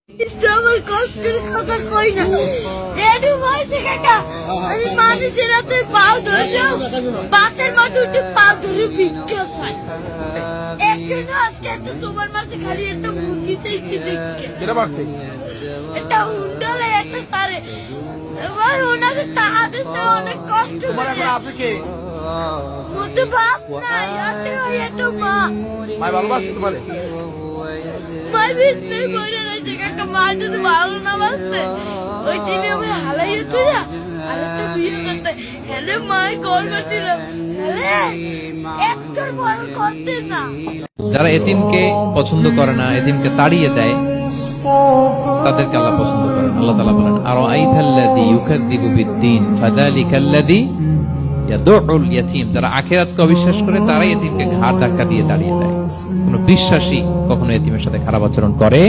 আমার কষ্টের কথা কই না, রেডি হয়েছে কাকা। আমি মানুষের হাতে পাও ধরলেও বাসের মতো উঠে পাও ধরে ভিক্ষা চাই। একজন আজকে এত তোমার মাঝে খালি একটা মুরগি চাইছি দেখে একটা উন্ডলে একটা সারে এবার ওনাকে তাহাদের অনেক কষ্ট মধ্যে বাপ নাই হাতে ওই একটা মা ভালোবাসে তোমার মাই বিস্তে বইরে রয়েছে কাকা। মা যদি ভালো না বাসতে ওই দিনে আমি হালাইয়ে তুই আর একটা বিয়ে করতে হেলে মায়ের গর্ব ছিল হেলে একটার বড় করতে না। যারা এতিমকে পছন্দ করে না, এতিমকে তাড়িয়ে দেয়, তাদেরকে আল্লাহ পছন্দ করেন। আল্লাহ তাআলা বলেন, আরাআইতাল্লাযী ইউকাযযিবু বিদ্দীন ফাযালিকাল্লাযী ইয়াদউল ইয়াতীম। যারা আখিরাতকে অবিশ্বাস করে তারাই এতিমকে ঘাড় ধাক্কা দিয়ে তাড়িয়ে দেয়। কোন বিশ্বাসী কখনো এতিমের সাথে খারাপ আচরণ করে